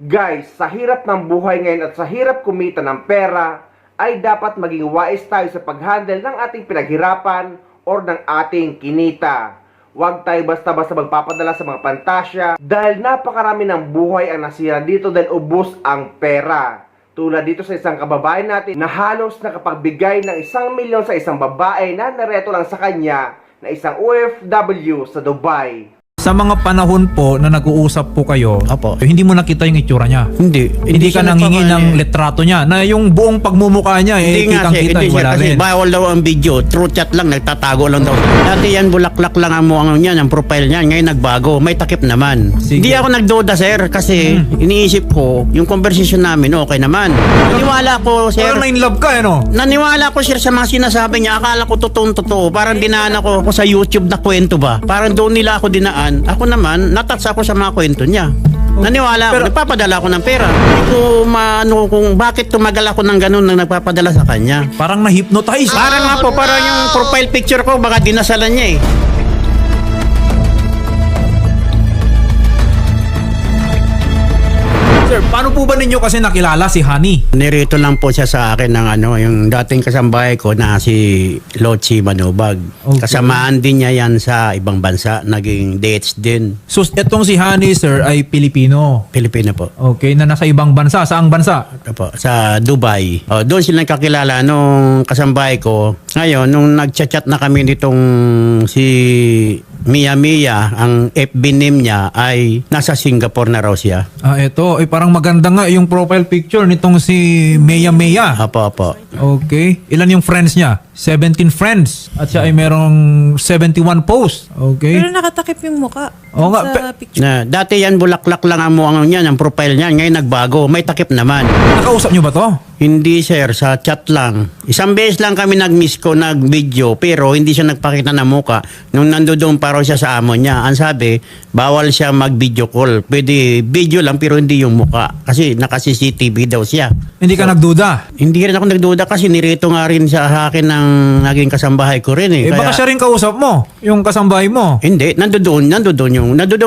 Guys, sa hirap ng buhay ngayon at sa hirap kumita ng pera, ay dapat maging wise tayo sa pag-handle ng ating pinaghirapan or ng ating kinita. Huwag tayo basta-basta magpapadala sa mga pantasya dahil napakarami ng buhay ang nasira dito dahil ubos ang pera. Tulad dito sa isang kababayan natin na halos nakapagbigay ng 1 milyon sa isang babae na nareto lang sa kanya na isang OFW sa Dubai. Sa mga panahon po na nag-uusap po kayo, Apo. hindi mo nakita yung itsura niya. Hindi. Hindi ka nanghingi ng litrato niya na yung buong pagmumukha niya Hindi nga siya, kitang-kita, hindi siya wala kasi rin. bawal daw ang video. True chat lang, nagtatago lang daw. Dati yan, bulaklak lang ang mukhang niya, ang profile niya. Ngayon nagbago, may takip naman. Sige. Hindi ako nagduda, sir, kasi iniisip ko, yung conversation namin, okay naman. Naniwala ko, sir. Parang na-in-love ka, ano? Naniwala ko, sir, sa mga sinasabi niya. Akala ko totoo. Parang dinaan ako sa YouTube na kwento ba. Parang doon nila ako dinaan. Ako naman, natats ako sa mga kwento niya. Naniwala ako, nagpapadala ako ng pera. Hindi ko maano kung bakit tumagal ako ng ganun na nagpapadala sa kanya. Parang na-hypnotize. Parang nga po, parang yung profile picture ko, baka dinasalan niya eh. Sir, paano po ba ninyo kasi nakilala si Honey? Nirito lang po siya sa akin ng yung dating kasambahay ko na si Lochi Manubag. Okay. Kasamaan din niya yan sa ibang bansa, naging dates din. So, etong si Honey, sir, ay Pilipino. Pilipino po. Okay, na nasa ibang bansa. Saang bansa? Ito po, sa Dubai. Doon sila nagkakilala nung kasambahay ko. Ngayon, nung nagchat-chat na kami nitong si Mia, ang FB name niya ay nasa Singapore na raw siya. Ito. Parang maganda nga yung profile picture nitong si Mea. Apo. Okay. Ilan yung friends niya? 17 friends. At siya ay merong 71 posts. Okay. Pero nakatakip yung muka. Oo nga, Sa picture. Na, dati yan, bulaklak lang ang mukhang niya, ang profile niya. Ngayon nagbago, may takip naman. Nakausap niyo ba to? Hindi, sir, sa chat lang. Isang beses lang kami nag-miss ko, nag-video, pero hindi siya nagpakita ng muka. Nung nandoon pa raw siya sa amo niya, ang sabi, bawal siya mag-video call. Pwede video lang, pero hindi yung muka. Kasi naka-CCTV daw siya. Hindi ka nagduda? Hindi rin ako nagduda kasi nirito nga rin siya sa akin ng naging kasambahay ko rin eh. Baka siya rin kausap mo, yung kasambahay mo. Hindi, nandoon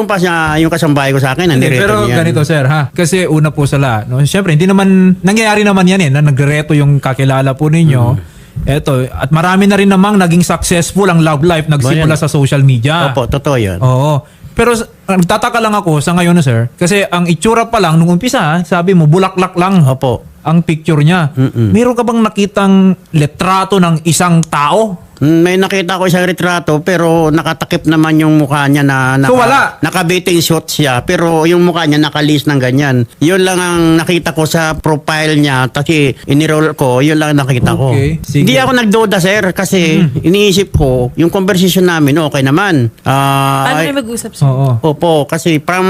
pa siya yung kasambahay ko sa akin. Hindi, Nirito pero niya. ganito sir ha. Kasi una po sila, no? Siyempre, hindi naman, nangyayari naman yan na nagreto yung kakilala po ninyo. Eto, at marami na rin namang naging successful ang love life nagsimula sa social media. Opo, totoo yun. Oo. Pero nagtataka lang ako sa ngayon sir, kasi ang itsura pa lang nung umpisa, sabi mo bulaklak lang Opo. ang picture niya. Meron ka bang nakitang litrato ng isang tao? May nakita ko isang retrato pero nakatakip naman yung mukha niya na So, wala? naka-beating shot siya pero yung mukha niya nakalis ng ganyan. Yun lang ang nakita ko sa profile niya kasi iniroll ko, yun lang ang nakita ko. Okay, sige. Hindi ako nagduda, sir, kasi iniisip ko yung conversation namin okay naman. Paano kayo mag-usap siya? Oo. Opo, kasi from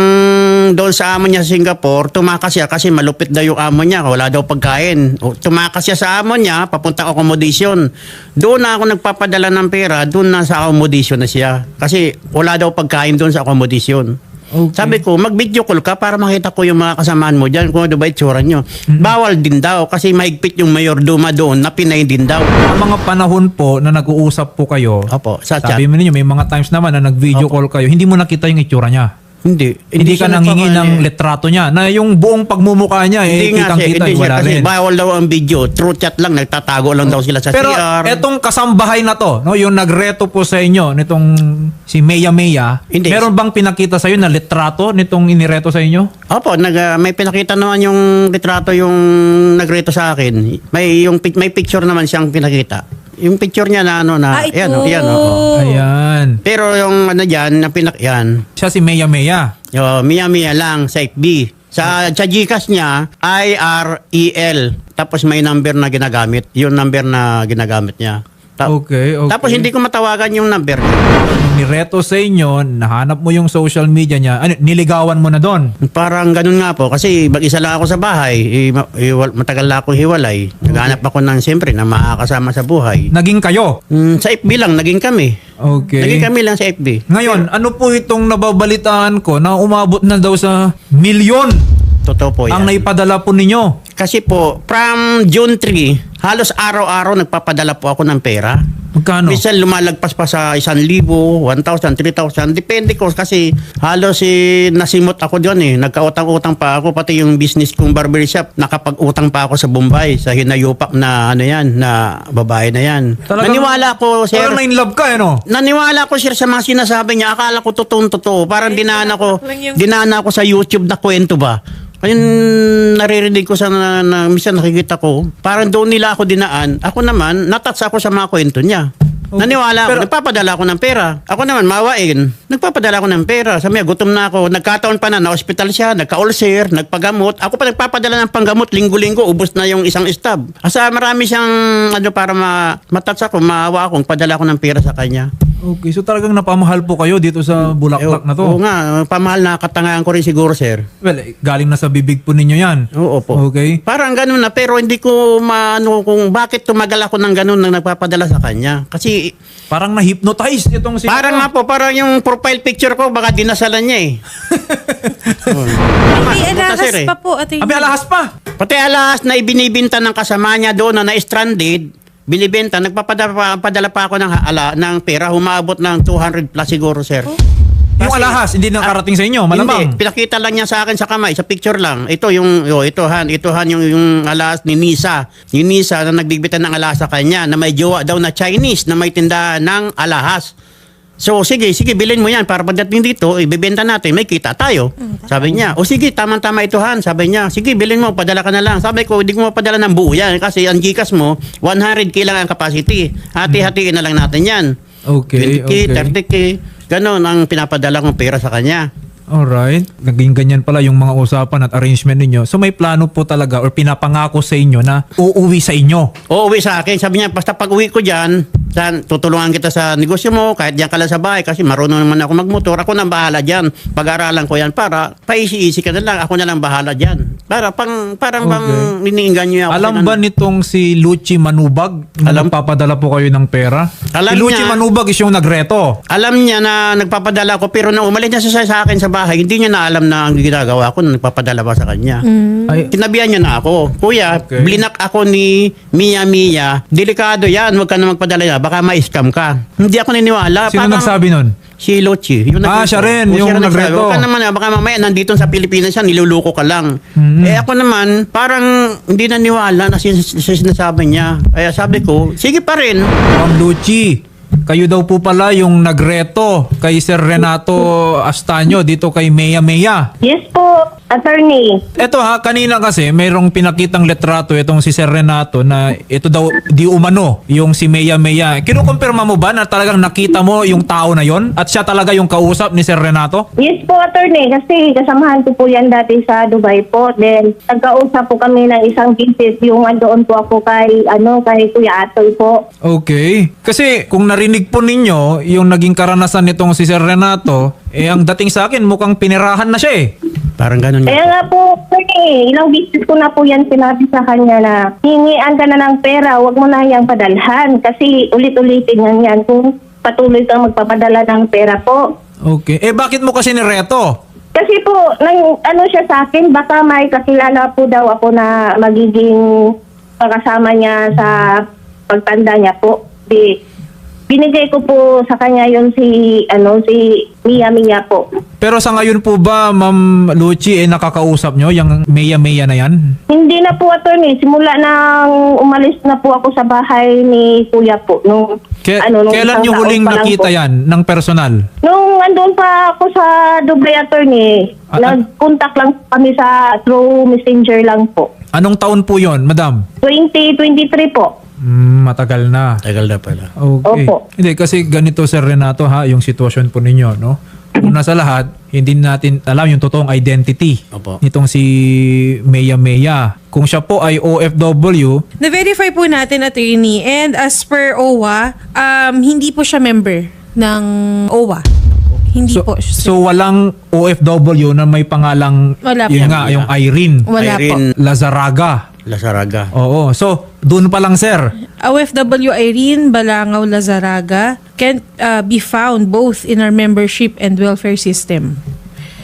doon sa amo niya sa Singapore, tumakas siya kasi malupit daw yung amo niya, wala daw pagkain. Tumakas siya sa amo niya, papunta accommodation. Doon na ako nagpapadala ng pera, doon na sa accommodation na siya. Kasi wala daw pagkain doon sa accommodation. Okay. Sabi ko, mag-video call ka para makita ko yung mga kasamaan mo dyan kung ano ba itsura nyo. Bawal din daw kasi mahigpit yung mayordoma doon na Pinay din daw. Ang mga panahon po na nag-uusap po kayo, Opo, sa chat. sabi mo ninyo, may mga times naman na nag-video call kayo, hindi mo nakita yung itsura niya. Hindi ka siya nanghingi ng nagpapa- litrato niya na yung buong pagmumukha niya Hindi nga siya, kitang-kita, hindi siya wala kasi rin. bawal daw ang video. True chat lang, nagtatago lang daw sila sa Pero CR. etong kasambahay na to, no, yung nagreto po sa inyo nitong si Mea, Hindi. meron bang pinakita sa iyo na litrato nitong inireto sa inyo? Opo, may pinakita naman yung retrato yung nagreto sa akin. May picture naman siyang pinakita. Yung picture niya na Ito. yan. Oo. Ayan. Pero yung diyan na yan, Siya si Mea. Mia lang sa FB. Sa Gcash niya, IREL. Tapos may number na ginagamit. Yung number na ginagamit niya. Okay. Tapos hindi ko matawagan yung number niya. Nung nireto sa inyo, nahanap mo yung social media niya, niligawan mo na doon. Parang ganun nga po. Kasi mag-isa lang ako sa bahay. Matagal na akong hiwalay. Naghanap ako ng siyempre na makakasama sa buhay. Naging kayo. Sa FB lang, naging kami. Okay. Naging kami lang sa FB. Ngayon, ano po itong nababalitaan ko na umabot na daw sa milyon Totoo po yan. ang naipadala po ninyo? Kasi po, from June 3 halos araw-araw nagpapadala po ako ng pera. Magkano? Minsan lumalagpas pa sa 1,000, 1,000, 3,000. Depende ko kasi halos nasimot ako doon eh. Nagkautang-utang pa ako. Pati yung business kong barbershop, nakapag-utang pa ako sa Bombay. Sa hinayupak na na babae na yan. Naniwala ko, sir. Parang na-in-love ka, ano? Naniwala ko, sir, sa mga sinasabi niya. Akala ko totoo. Parang dinana ko sa YouTube na kwento ba. Ayun, naririnig ko sa minsan nakikita ko, parang doon nila ako dinaan. Ako naman, natats ako sa mga kwento niya. Naniwala ako, nagpapadala ako ng pera. Ako naman, mawain, nagpapadala ako ng pera. Sabi niya, gutom na ako. Nagkataon pa na hospital siya, nagka-ulcer, nagpagamot. Ako pa nagpapadala ng panggamot, linggo-linggo, ubos na yung isang stab. Asa marami siyang, para matats ako, maawa ako, padala ako ng pera sa kanya. Okay, so talagang napamahal po kayo dito sa Bulaklak na to. Oo nga, pamahal na katangahan ko rin siguro, sir. Well, galing na sa bibig po ninyo yan. Oo po. Okay. Parang ganun na, pero hindi ko maano kung bakit tumagal ako ng ganun nang nagpapadala sa kanya. Kasi Parang na-hypnotize itong si... parang nga po, parang yung profile picture ko, baka dinasalan niya eh. May alahas sir, eh. pa po, attorney. Abi, alahas pa! Pati alahas na ibinibinta ng kasama niya doon na na-stranded, binibenta, nagpapadala pa ako ng pera, humabot ng 200 plus siguro, sir. Yung alahas, hindi nakarating sa inyo, malamang. Hindi, pinakita lang niya sa akin sa kamay, sa picture lang. Ito ito han yung alahas ni Nisa. Yung Nisa na nagbibitan ng alahas sa kanya, na may jowa daw na Chinese, na may tindahan ng alahas. So, sige, bilhin mo yan para pagdating dito, ibebenta natin, may kita tayo. Sabi niya, o sige, tama-tama ito han. Sabi niya, sige, bilhin mo, padala ka na lang. Sabi ko, hindi ko mapadala ng buo yan kasi ang Gcash mo, 100k lang ang capacity. Hati-hatiin na lang natin yan. Okay, 20k, okay. 30k. Ganon ang pinapadala kong pera sa kanya. Alright. Naging ganyan pala yung mga usapan at arrangement ninyo. So may plano po talaga or pinapangako sa inyo na uuwi sa inyo. Uuwi sa akin. Sabi niya, basta pag uwi ko dyan, tutulungan kita sa negosyo mo, kahit diyan ka lang sa bahay, kasi marunong naman ako magmotor. Ako nang bahala dyan. Pag-aralan ko yan para paisi-isi ka na lang. Ako na lang bahala dyan. Parang bang iniinggan niyo ako. Alam ba nitong si Luchi Manubag na nagpapadala po kayo ng pera? Alam Si Luchi niya. Manubag is yung nagreto. Alam niya na nagpapadala ko, pero nung umalis niya sa akin sa bahay, hindi niya na alam na ang ginagawa ko na nagpapadala ba sa kanya. Ay, Kinabihan niya na ako. Kuya, Okay. blinak ako ni Mia. Delikado yan, huwag ka na magpadala yan. Baka ma-scam ka. Hindi ako niniwala. sino Parang nagsabi nun? si Lochi. Yung Siya rin, O, yung siya rin nagreto. Huwag ka naman, baka mamaya nandito sa Pilipinas siya, niluluko ka lang. Ako naman, parang hindi naniwala na sinasabi niya. Kaya sabi ko, sige pa rin. Ma'am Luchi, kayo daw po pala yung nagreto kay Sir Renato Astaño dito kay Mea. Yes po, attorney. Eto ha, kanina kasi mayroong pinakitang letrato itong si Sir Renato na ito daw di umano yung si Mea. Kinukumpirma mo ba na talagang nakita mo yung tao na yon at siya talaga yung kausap ni Sir Renato? Yes po, attorney. Kasi kasamahan ko po yan dati sa Dubai po. Then, nagkausap po kami ng isang visit. Yung andoon po ako kay Kuya Atoy po. Okay. Kasi kung narinig po ninyo yung naging karanasan nitong si Sir Renato, ang dating sa akin mukhang pinirahan na siya eh. Parang ganun Kaya niya. nga po, attorney, ilang visit ko na po yan sinabi sa kanya na hingian ka na ng pera, huwag mo na yang padalhan. Kasi ulit-ulitin nga yan kung patuloy kang magpapadala ng pera po. Okay. Bakit mo kasi nireto? Kasi po, siya sa akin, baka may kakilala po daw ako na magiging kasama niya sa pagtanda niya po. Binigay ko po sa kanya yung si Mia po. Pero sa ngayon po ba, Ma'am Luchi, nakakausap nyo yung Mea na yan? Hindi na po, attorney. Simula nang umalis na po ako sa bahay ni Kuya po. Nung Kailan isang yung taon huling pa lang nakita po. yan ng personal? Nung andun pa ako sa Dubai, attorney, nag-contact lang kami through messenger lang po. Anong taon po yon, Madam? 2023 po. Matagal na. Tagal na pala. Okay. Opo. Hindi, kasi ganito, Sir Renato, yung sitwasyon po ninyo, no? Una sa lahat, hindi natin alam yung totoong identity Opo. nitong si Mea. Kung siya po ay OFW, Na-verify po natin, attorney. And as per OWA, hindi po siya member ng OWA. Hindi po. so walang OFW na may pangalang, Wala po. yun nga, yung Irene Wala po. Irene Lazaraga. Lasaraga. Oo. So, doon pa lang, sir. OFW Irene Balangaw Lazaraga can be found both in our membership and welfare system.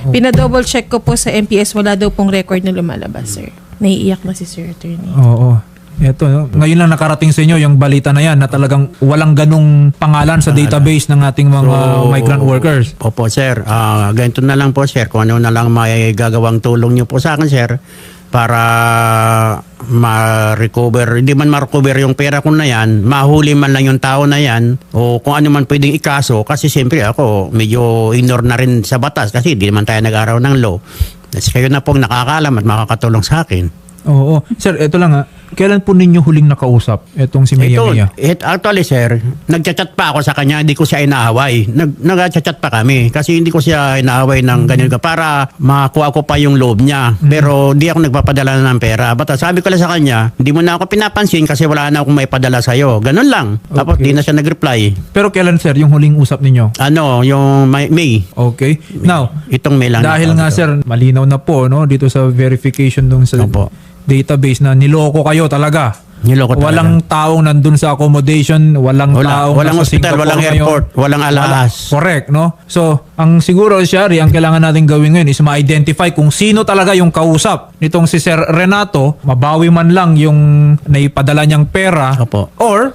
Pina-double check ko po sa MPS, wala daw pong record na lumalabas, sir. Naiiyak na si Sir Attorney. Oo. Eto, no? Ngayon lang nakarating sa inyo yung balita na yan na talagang walang ganong pangalan sa database ng ating mga migrant workers. Opo, sir. Ganito na lang po, sir. Kung ano na lang may gagawang tulong niyo po sa akin, sir, para ma-recover, hindi man ma-recover yung pera ko na yan, mahuli man lang yung tao na yan, o kung ano man pwedeng ikaso, kasi siyempre ako, medyo ignore na rin sa batas, kasi hindi naman tayo nag-araw ng law. Kasi kayo na pong nakakaalam at makakatulong sa akin. Oo. Sir, eto lang ha. Kailan po ninyo huling nakausap etong si Mia Mia? Actually, sir, nagchat-chat pa ako sa kanya, hindi ko siya inaaway. Nag-chat pa kami kasi hindi ko siya inaaway ng ganyan ka para makuha ko pa yung loob niya. Pero di ako nagpapadala ng pera. Basta sabi ko lang sa kanya, hindi mo na ako pinapansin kasi wala na akong may padala sa'yo. Ganun lang. Tapos di na siya nag-reply. Pero kailan, sir, yung huling usap ninyo? Yung May. Okay. Now, Itong May lang. dahil nga, sir, malinaw na po, no, dito sa verification dun sa Opo. database na niloko kayo talaga. Niloko talaga. Walang taong nandun sa accommodation, walang taong Walang nasa hospital, Singapore walang ngayon. airport, walang alahas. Correct, no? So, ang siguro, Shari, ang kailangan natin gawin ngayon is ma-identify kung sino talaga yung kausap nitong si Sir Renato, mabawi man lang yung naipadala niyang pera, Opo. or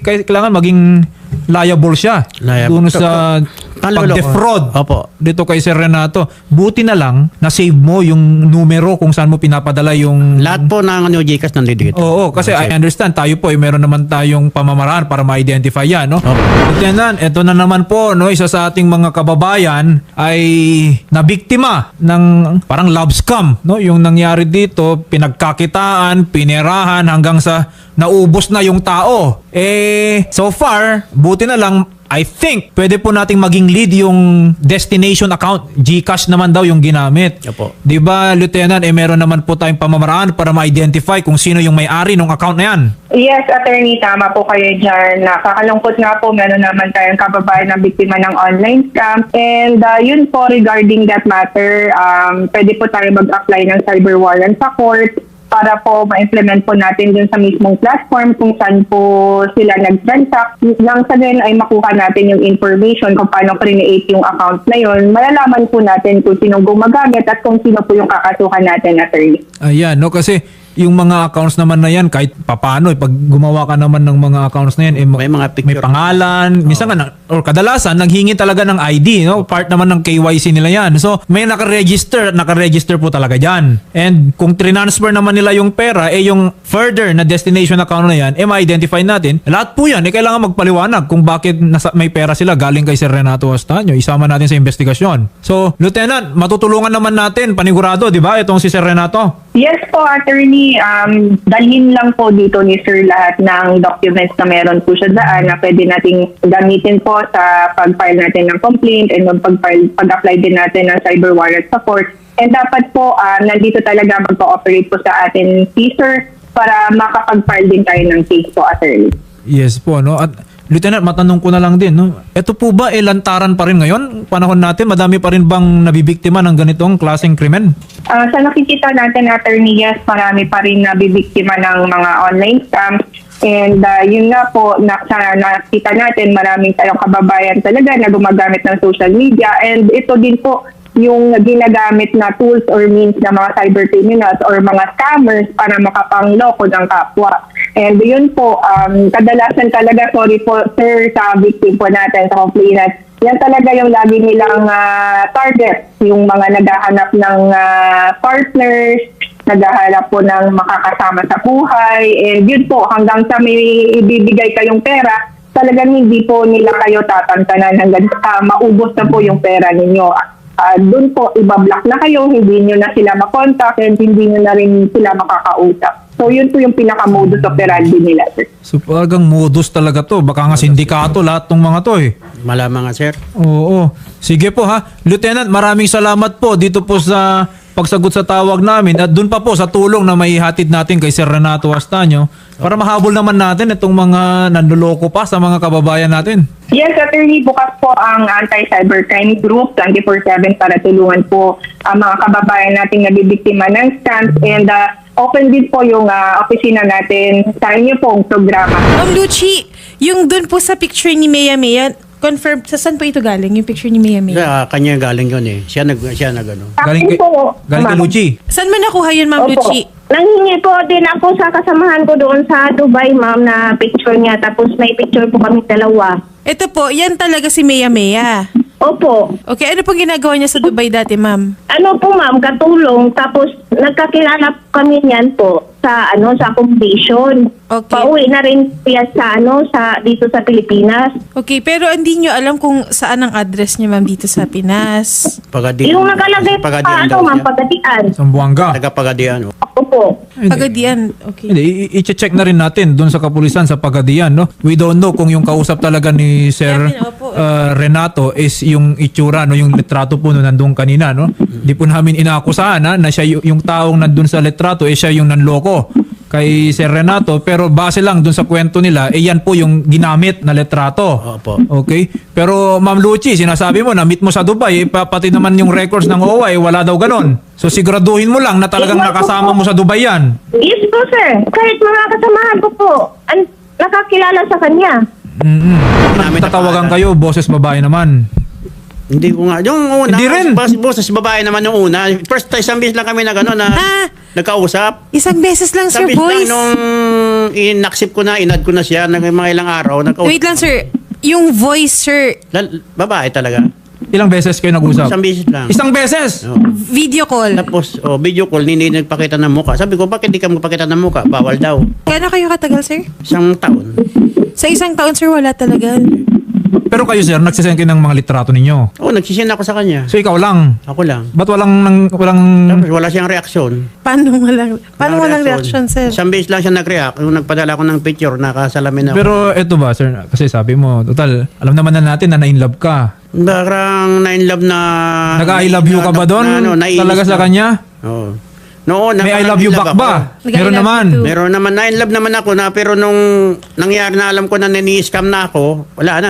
kailangan maging liable siya doon sa pag-defraud Opo. dito kay Sir Renato. Buti na lang na save mo yung numero kung saan mo pinapadala yung Lahat po ng Gcash nandito dito. Oo, kasi I understand tayo po meron naman tayong pamamaraan para ma-identify yan, no? Opo. Lieutenant, ito na naman po, no, isa sa ating mga kababayan ay nabiktima ng parang love scam, no? Yung nangyari dito, pinagkakitaan, pinerahan hanggang sa naubos na yung tao. So far, buti na lang, I think pwede po nating maging lead yung destination account. GCash naman daw yung ginamit. Opo. 'Di ba, Lieutenant, meron naman po tayong pamamaraan para ma-identify kung sino yung may-ari ng account na yan. Yes, attorney, tama po kayo dyan. Nakakalungkot nga po, meron naman tayong kababayan na biktima ng online scam. And yun po, regarding that matter, pwede po tayo mag-apply ng cyber warrant sa court para po ma-implement po natin dun sa mismong platform kung saan po sila nag-transact. Nang sa ganun ay makuha natin yung information kung paano create yung account na yun. Malalaman po natin kung sino gumagamit at kung sino po yung kakasuhan natin, attorney. Ayan, no, kasi yung mga accounts naman na yan, kahit papano, pag gumawa ka naman ng mga accounts na yan, May mga picture. may pangalan, minsan nga, or kadalasan, naghingi talaga ng ID, no? Part naman ng KYC nila yan. So, may nakaregister po talaga dyan. And kung transfer naman nila yung pera, yung further na destination account na yan, ma-identify natin. Lahat po yan, kailangan magpaliwanag kung bakit may pera sila galing kay Sir Renato Astaño. Isama natin sa investigasyon. So, Lieutenant, matutulungan naman natin, panigurado, di ba? Itong si Sir Renato. Yes po, attorney. Dalhin lang po dito ni Sir lahat ng documents na meron po siya daan na pwede nating gamitin po sa pag-file natin ng complaint and pag-apply din natin ng cyber warrant sa court. And dapat po, nandito talaga mag-cooperate po sa atin si Sir para makapag-file din tayo ng case po, attorney. Yes po, no? At Lieutenant, matanong ko na lang din, no? Ito po ba lantaran pa rin ngayon? Panahon natin, madami pa rin bang nabibiktima ng ganitong klaseng krimen? Sa nakikita natin, attorney, yes, marami pa rin nabibiktima ng mga online scams. And yun nga po, nakita natin, maraming tayong kababayan talaga na gumagamit ng social media. And ito din po yung ginagamit na tools or means ng mga cyber criminals or mga scammers para makapangloko ng kapwa. And yun po, kadalasan talaga, sorry po sir, sa victim po natin, sa complainant, yan talaga yung lagi nilang target, yung mga naghahanap ng partners, naghahanap po ng makakasama sa buhay, and yun po, hanggang sa may ibibigay kayong pera, talagang hindi po nila kayo tatantanan hanggang maubos na po yung pera ninyo. Doon po, ibablock na kayo, hindi nyo na sila makontak, and hindi nyo na rin sila makakausap. So, yun po yung pinaka-modus operandi nila, sir. So, parang modus talaga to. Baka nga sindikato lahat ng mga to eh. Malamang nga, sir. Oo. Sige po ha. Lieutenant, maraming salamat po dito po sa pagsagot sa tawag namin at dun pa po sa tulong na maihatid natin kay Sir Renato Astaño para mahabol naman natin itong mga nanloloko pa sa mga kababayan natin. Yes, attorney, bukas po ang Anti-Cybercrime Group 24/7 para tulungan po ang mga kababayan nating nabibiktima ng scams, and open din po yung opisina natin sa inyo pong programa. Ma'am Lucy, yung dun po sa picture ni Mia Mia, confirm, sa saan po ito galing? Yung picture ni Mia Mia? Sa kanya galing yun eh. Siya nag ano. Galing kay, po, galing kay ma'am. Luchi. Saan mo nakuha yun, Ma'am Opo. Luchi? Nanghingi po din ako sa kasamahan ko doon sa Dubai, ma'am, na picture niya. Tapos may picture po kami dalawa. Ito po, yan talaga si Mia Mia. Opo. Okay, ano pong ginagawa niya sa Dubai dati, ma'am? Ano po, ma'am, katulong. Tapos nagkakilala kami niyan po sa sa accommodation. Okay. Pauwi na rin siya sa dito sa Pilipinas. Okay, pero hindi nyo alam kung saan ang address niya, ma'am, dito sa Pinas. Pagadian. Yung nakalagay pa, Pagadian daw ma'am, siya. Pagadian. Sambuanga. Taga-Pagadian. Opo. Pagadian. Okay. Hindi, i-check na rin natin doon sa kapulisan sa Pagadian, no? We don't know kung yung kausap talaga ni Sir Kevin, opo. Renato is yung itsura, no? Yung litrato po no, nandun kanina, no? Di po namin inaakusahan, ha? Na siya yung taong nandun sa litrato, siya yung nanloko kay Sir Renato, pero base lang dun sa kwento nila, yan po yung ginamit na litrato. Opo. Okay? Pero Ma'am Luchi, sinasabi mo na meet mo sa Dubai, pati naman yung records ng OWA, wala daw ganon. So siguraduhin mo lang na talagang nakasama mo sa Dubai yan. Yes po, sir. Kahit mga kasamahan ko po, nakakilala sa kanya. Namin tatawagan kayo, boses babae naman. Hindi ko nga. Yung una, Hindi rin. Boses babae naman yung una. First time, isang beses lang kami na gano'n na Ah! nagkausap. Isang beses lang, sir, Isang beses boys. lang nung inaksip ko na, inad ko na siya, mga ilang araw, nagkausap. Wait lang, sir. Yung voice, sir, Babae talaga. Ilang beses kayo nag-usap? Isang beses lang. Isang beses? Oo. video call. Tapos, video call, hindi nagpakita ng muka. Sabi ko, bakit di ka magpakita ng muka? Bawal daw. Kano kayo katagal, sir? Isang taon. Sa isang taon, sir, wala talaga. Pero kayo sir, nagsisend kayo ng mga litrato ninyo. Oo, nagsisin ako sa kanya. So ikaw lang. Ako lang. Ba't walang Tapos wala siyang reaksyon. Paano walang reaction, sir? Isang beses lang siya nag-react. Yung nagpadala ko ng picture, nakasalamin ako. Pero eto ba sir, kasi sabi mo, total, alam naman na natin na na-in love ka. Parang na-in love na... Nag-I love you ka ba doon? naiinis Talaga sa na. kanya? Oo. Noon, May I love you back ako. ba? Nag-I Meron love naman. you too. Meron naman, na-in love naman ako na, pero nung nangyari na alam ko na nani-scam na ako, wala na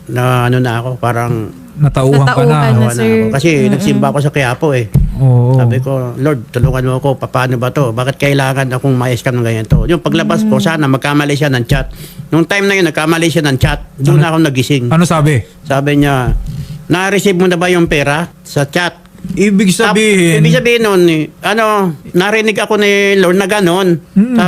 ano na ako, parang Natauhan ka Natauhan na. na. nawa na sir. ako. Kasi nagsimba ako sa Quiapo eh. Oo. Sabi ko, Lord, tulungan mo ako, paano ba to? Bakit kailangan akong ma-scam ng ganyan to? Yung paglabas ko, sana magkamali siya ng chat. Nung time na yun, nagkamali siya ng chat. Doon ako nagising. Ano sabi? Sabi niya, na-receive mo na ba yung pera sa chat? Ibig sabihin, Ibig sabihin nun, narinig ako ni Lord na gano'n.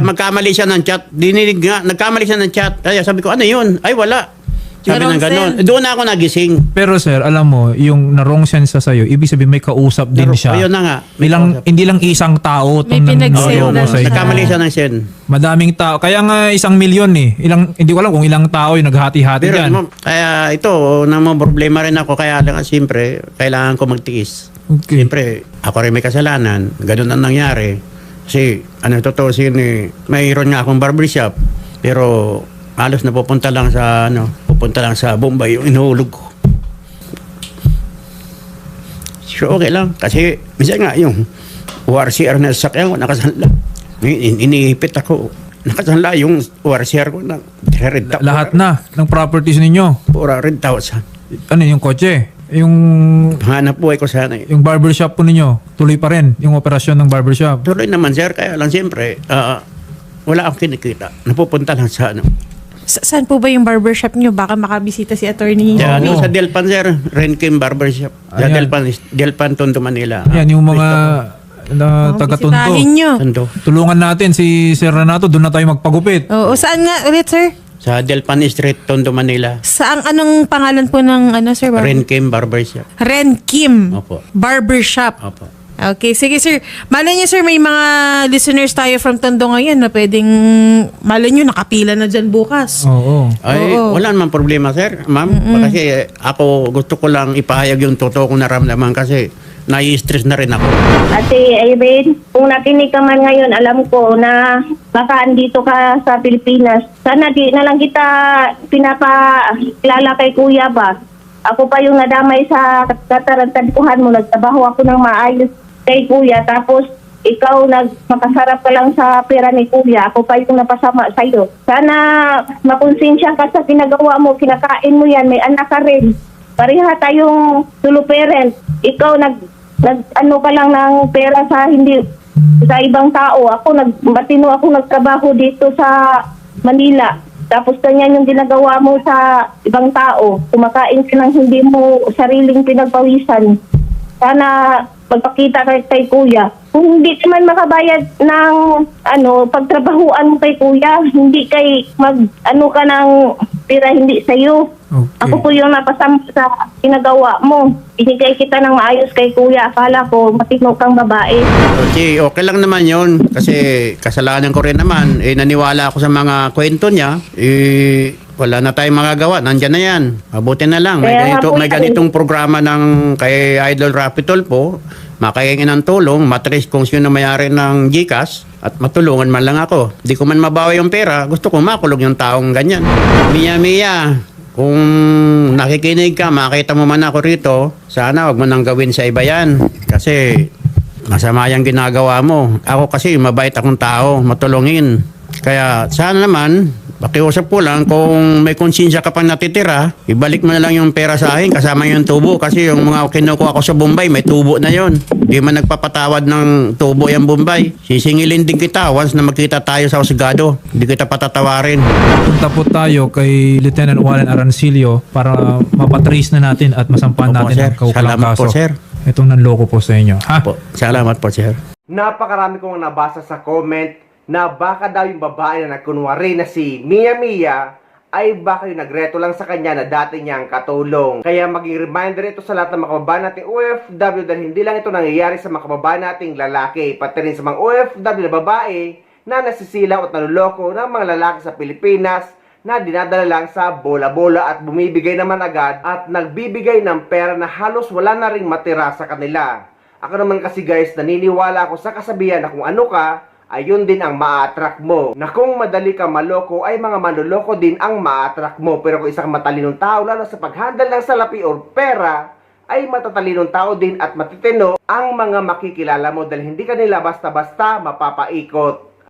Magkamali siya ng chat. Dininig nga, nagkamali siya ng chat. Kaya sabi ko, ano yun? Ay, wala. Sabi Wrong ng gano'n. sense. Doon ako nagising. pero sir, alam mo, yung na-wrong sense sa sa'yo, ibig sabihin may kausap din siya. Ayun na nga. May kausap. Hindi lang isang tao May itong pinag-send nanloko lang sa'yo. siya. Nagkamali siya ng send. Madaming tao. Kaya nga 1,000,000 eh. Hindi ko alam kung ilang tao yung naghati-hati Pero dyan. kaya ito, namang problema rin ako. Kaya lang, siyempre, kailangan ko magtiis. Okay. Siyempre, ako rin may kasalanan. Ganun ang nangyari. Kasi, totoo mayroon nga akong barbershop. Pero, halos na pupunta lang sa Bombay yung inuulog ko. So, okay lang. Kasi, minsan nga, yung ORCR na sasakyan ko, nakasanla. Iniipit ako. Nakasanla yung ORCR ko na 300,000. Lahat na ng properties ninyo. 400,000. Ano yung kotse? Yung Hanap buhay ko sana eh. yung barbershop po ninyo, tuloy pa rin yung operasyon ng barbershop. Tuloy naman, sir. Kaya lang, siyempre, wala akong kinikita. Napupunta lang sa Saan po ba yung barbershop nyo? Baka makabisita si attorney. Diyan, sa Delpan, sir. Renkim Barbershop. Sa Ayan. Delpan, Tondo, Manila. Yan yung mga taga-Tondo. Bisitahin nyo. Tondo. Tulungan natin si Sir Renato, doon na tayo magpagupit. Oo, saan nga ulit, sir? Sa Delpan Street, Tondo, Manila. Anong pangalan po ng sir? Renkim Barbershop. Ren Kim. Opo. Barbershop. Opo. Okay, sige sir. Malay niyo sir, may mga listeners tayo from Tondo ngayon na pwedeng, malay niyo nakapila na dyan bukas. Oo. Ay, Oo. wala naman problema, sir. Ma'am, kasi ako gusto ko lang ipahayag yung totoo kong naramdaman kasi nai-stress na rin ako. Ate Irene, kung nakinig ka man ngayon, alam ko na baka andito ka sa Pilipinas. Sana di na lang kita pinapakilala kay kuya ba? Ako pa yung nadamay sa katarantadkuhan mo. Nagtrabaho ako ng maayos kay kuya. Tapos ikaw makasarap ka lang sa pera ni kuya. Ako pa yung napasama sa'yo. Sana makonsensya ka sa ginagawa mo. Kinakain mo yan. May anak ka rin. Pareha tayong solo parent. Ikaw ano ka lang ng pera sa ibang tao. Ako matino ako nagtrabaho dito sa Manila. Tapos ganyan yung ginagawa mo sa ibang tao. Kumakain ka ng hindi mo sariling pinagpawisan. Sana magpakita kay kuya. Kung hindi naman makabayad ng pagtrabahuan mo kay kuya, hindi kay ka ng pira hindi sa'yo. Okay. Ako po yung napasama sa ginagawa mo. Binigay kita ng maayos kay kuya. Akala ko matino kang babae. Okay, okay lang naman yon kasi kasalanan ko rin naman. Naniwala ako sa mga kwento niya. Wala na tayong magagawa. Nandyan na yan. Mabuti na lang. Kaya nga po May yan. ganitong programa ng kay Idol Rapitol po. Makahingin ng tulong, matrace kung sino mayari ng GCash at matulungan man lang ako. Di ko man mabawi yung pera, gusto ko makulog yung taong ganyan. Mia, kung nakikinig ka, makita mo man ako rito, sana wag mo nang gawin sa iba yan. Kasi masama yung ginagawa mo. Ako kasi mabait akong tao, matulungin. Kaya sana naman, pakiusap ko lang, kung may konsensya ka pang natitira, ibalik mo na lang yung pera sa akin kasama yung tubo. Kasi yung mga kinukuha ko sa Bombay, may tubo na yon. Di man nagpapatawad ng tubo yung Bombay. Sisingilin din kita once na magkita tayo sa Husgado. Hindi kita patatawarin. Punta po tayo kay Lieutenant Wallen Arancilio para mapatrace na natin at masampahan Opo, natin sir. ang kaukulang Salamat kaso. po, sir. Itong nanloko po sa inyo. Ha? Po, salamat po, sir. Napakarami kong nabasa sa comment na baka daw yung babae na nagkunwari na si Mia ay baka yung nagreto lang sa kanya na dati niyang katulong. Kaya maging reminder ito sa lahat ng mga kababayan nating OFW dahil hindi lang ito nangyayari sa mga kababayan nating lalaki, pati rin sa mga OFW na babae na nasisilaw at naluloko ng mga lalaki sa Pilipinas na dinadala lang sa bola-bola at bumibigay naman agad at nagbibigay ng pera na halos wala na ring matira sa kanila. Ako naman kasi guys, naniniwala ako sa kasabihan na kung ano ka, ayun din ang ma-attract mo. Na kung madali ka maloko, ay mga manloloko din ang ma-attract mo. Pero kung isang matalinong tao, lalo sa paghandle ng salapi or pera, ay matatalinong tao din at matitino ang mga makikilala mo dahil hindi ka nila basta-basta mapapaikot.